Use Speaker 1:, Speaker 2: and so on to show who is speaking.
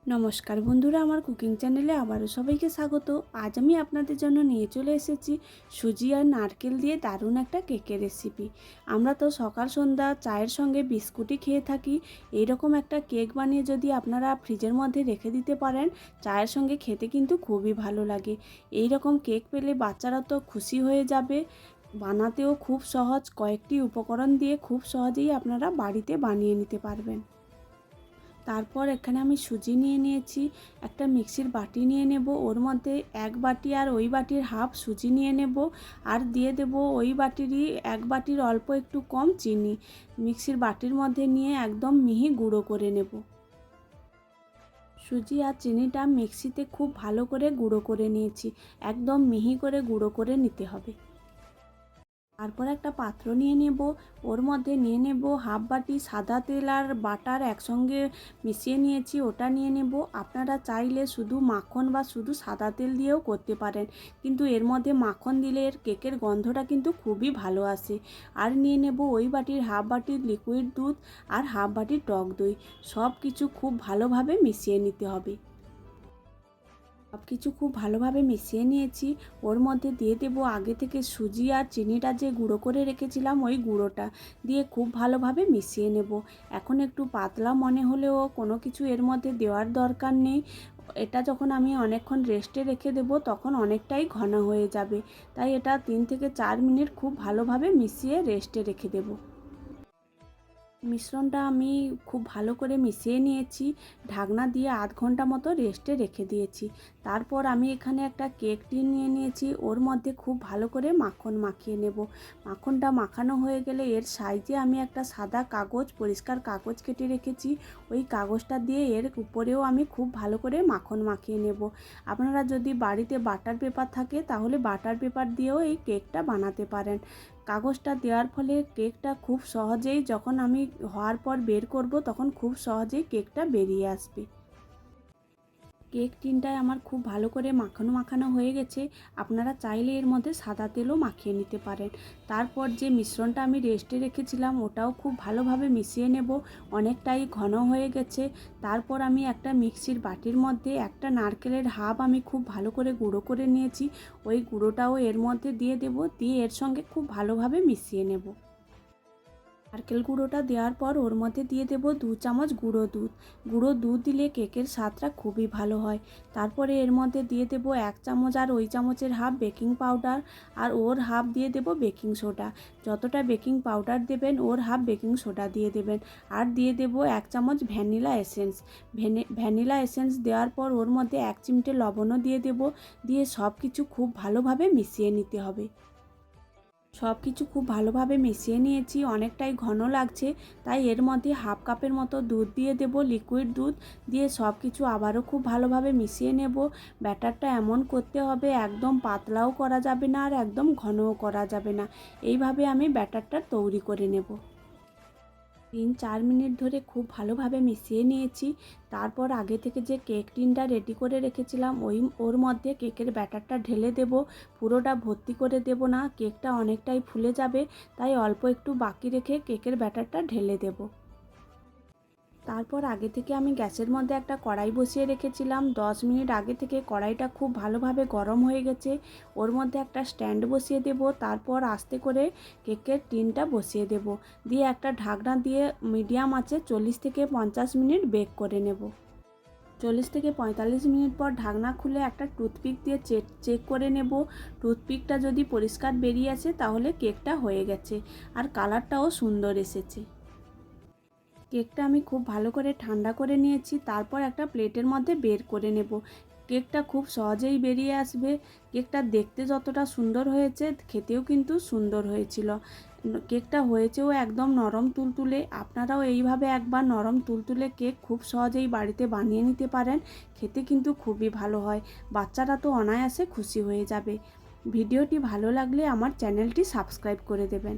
Speaker 1: নমস্কার বন্ধুরা, আমার কুকিং চ্যানেলে আবারও সবাইকে স্বাগত। আজ আমি আপনাদের জন্য নিয়ে চলে এসেছি সুজি আর নারকেল দিয়ে দারুণ একটা কেকের রেসিপি। আমরা তো সকাল সন্ধ্যা চায়ের সঙ্গে বিস্কুটই খেয়ে থাকি। এইরকম একটা কেক বানিয়ে যদি আপনারা ফ্রিজের মধ্যে রেখে দিতে পারেন, চায়ের সঙ্গে খেতে কিন্তু খুবই ভালো লাগে। এই রকম কেক পেলে বাচ্চারা তো খুশি হয়ে যাবে। বানাতেও খুব সহজ, কয়েকটি উপকরণ দিয়ে খুব সহজেই আপনারা বাড়িতে বানিয়ে নিতে পারবেন। তারপর এখানে আমি সুজি নিয়ে নিয়েছি, একটা মিক্সির বাটি নিয়ে নেব, ওর মধ্যে এক বাটি আর ওই বাটির হাফ সুজি নিয়ে নেব, আর দিয়ে দেব ওই বাটিরই এক বাটির অল্প একটু কম চিনি। মিক্সির বাটির মধ্যে নিয়ে একদম মিহি গুঁড়ো করে নেব। সুজি আর চিনিটা মিক্সিতে খুব ভালো করে গুঁড়ো করে নিয়েছি, একদম মিহি করে গুঁড়ো করে নিতে হবে। তারপর একটা পাত্র নিয়ে নেব, ওর মধ্যে নিয়ে নেব হাফ বাটি সাদা তেল আর বাটার একসঙ্গে মিশিয়ে নিয়েছি, ওটা নিয়ে নেব। আপনারা চাইলে শুধু মাখন বা শুধু সাদা তেল দিয়েও করতে পারেন, কিন্তু এর মধ্যে মাখন দিলে এর কেকের গন্ধটা কিন্তু খুবই ভালো আসে। আর নিয়ে নেব ওই বাটির হাফ বাটির লিকুইড দুধ আর হাফ বাটির টক দই। সব কিছু খুব ভালোভাবে মিশিয়ে নিতে হবে। সব কিছু খুব ভালোভাবে মিশিয়ে নিয়েছি। ওর মধ্যে দিয়ে দেবো আগে থেকে সুজি আর চিনিটা যে গুঁড়ো করে রেখেছিলাম, ওই গুঁড়োটা দিয়ে খুব ভালোভাবে মিশিয়ে নেব। এখন একটু পাতলা মনে হলেও কোনো কিছু এর মধ্যে দেওয়ার দরকার নেই। এটা যখন আমি অনেকক্ষণ রেস্টে রেখে দেব তখন অনেকটাই ঘন হয়ে যাবে, তাই এটা 3 থেকে 4 মিনিট খুব ভালোভাবে মিশিয়ে রেস্টে রেখে দেব। মিশ্রণটা আমি খুব ভালো করে মিশিয়ে নিয়েছি, ঢাকনা দিয়ে আধ ঘন্টা মতো রেস্টে রেখে দিয়েছি। তারপর আমি এখানে একটা কেক টিন নিয়ে নিয়েছি, ওর মধ্যে খুব ভালো করে মাখন মাখিয়ে নেব। মাখনটা মাখানো হয়ে গেলে এর সাইজে আমি একটা সাদা কাগজ, পরিষ্কার কাগজ কেটে রেখেছি, ওই কাগজটা দিয়ে এর উপরেও আমি খুব ভালো করে মাখন মাখিয়ে নেব। আপনারা যদি বাড়িতে বাটার পেপার থাকে তাহলে বাটার পেপার দিয়েও এই কেকটা বানাতে পারেন। কাগজটা দেওয়ার ফলে কেকটা খুব সহজেই, যখন আমি হওয়ার পর বের করব তখন খুব সহজেই কেকটা বেরিয়ে আসবে। কেক টিনটায় আমার খুব ভালো করে মাখানো মাখানো হয়ে গেছে। আপনারা চাইলে এর মধ্যে সাদা তেলও মাখিয়ে নিতে পারেন। তারপর যে মিশ্রণটা আমি রেস্টে রেখেছিলাম ওটাও খুব ভালোভাবে মিশিয়ে নেব, অনেকটাই ঘন হয়ে গেছে। তারপর আমি একটা মিক্সির বাটির মধ্যে একটা নারকেলের হাফ আমি খুব ভালো করে গুঁড়ো করে নিয়েছি, ওই গুঁড়োটাও এর মধ্যে দিয়ে দেব, দিয়ে এর সঙ্গে খুব ভালোভাবে মিশিয়ে নেব। নারকেল গুঁড়োটা দেওয়ার পর ওর মধ্যে দিয়ে দেব 2 চামচ গুঁড়ো দুধ। গুঁড়ো দুধ দিলে কেকের স্বাদটা খুবই ভালো হয়। তারপরে এর মধ্যে দিয়ে দেব 1 চামচ আর ওই চামচের হাফ বেকিং পাউডার, আর ওর হাফ দিয়ে দেব বেকিং সোডা। যতটা বেকিং পাউডার দেবেন ওর হাফ বেকিং সোডা দিয়ে দেবেন। আর দিয়ে দেব 1 চামচ ভ্যানিলা এসেন্স। ভ্যানিলা এসেন্স দেওয়ার পর ওর মধ্যে 1 চিমটে লবণও দিয়ে দেব, দিয়ে সব কিছু খুব ভালোভাবে মিশিয়ে নিতে হবে। সব কিছু খুব ভালোভাবে মিশিয়ে নিয়েছি, অনেকটাই ঘন লাগছে, তাই এর মধ্যে হাফ কাপের মতো দুধ দিয়ে দেব, লিকুইড দুধ দিয়ে সব কিছু আবারও খুব ভালোভাবে মিশিয়ে নেব। ব্যাটারটা এমন করতে হবে, একদম পাতলাও করা যাবে না আর একদম ঘনও করা যাবে না। এইভাবে আমি ব্যাটারটা তৈরি করে নেব। 3-4 মিনিট ধরে খুব ভালোভাবে মিশিয়ে নিয়েছি। তারপর আগে থেকে যে কেক টিনটা রেডি করে রেখেছিলাম ওর মধ্যে কেকের ব্যাটারটা ঢেলে দেব। পুরোটা ভর্তি করে দেব না, কেকটা অনেকটাই ফুলে যাবে, তাই অল্প একটু বাকি রেখে কেকের ব্যাটারটা ঢেলে দেব। তারপর আগে থেকে আমি গ্যাসের মধ্যে একটা কড়াই বসিয়ে রেখেছিলাম, 10 মিনিট আগে থেকে কড়াইটা খুব ভালোভাবে গরম হয়ে গেছে। ওর মধ্যে একটা স্ট্যান্ড বসিয়ে দেব, তারপর আস্তে করে কেকের টিনটা বসিয়ে দেব, দিয়ে একটা ঢাকনা দিয়ে মিডিয়াম আঁচে 40 থেকে 50 মিনিট বেক করে নেব। 40 থেকে 45 মিনিট পর ঢাকনা খুলে একটা টুথপিক দিয়ে চেক করে নেব। টুথপিকটা যদি পরিষ্কার বেরিয়ে আসে তাহলে কেকটা হয়ে গেছে, আর কালারটাও সুন্দর এসেছে। কেকটা আমি খুব ভালো করে ঠান্ডা করে নিয়েছি, তারপর একটা প্লেটের মধ্যে বের করে নেব। কেকটা খুব সহজেই বেরিয়ে আসবে। কেকটা দেখতে যতটা সুন্দর হয়েছে খেতেও কিন্তু সুন্দর হয়েছিল। কেকটা হয়েছেও একদম নরম তুলতুলে। আপনারাও এইভাবে একবার নরম তুলতুলে কেক খুব সহজেই বাড়িতে বানিয়ে নিতে পারেন, খেতে কিন্তু খুবই ভালো হয়। বাচ্চারা তো অনায়াসে খুশি হয়ে যাবে। ভিডিওটি ভালো লাগলে আমার চ্যানেলটি সাবস্ক্রাইব করে দেবেন।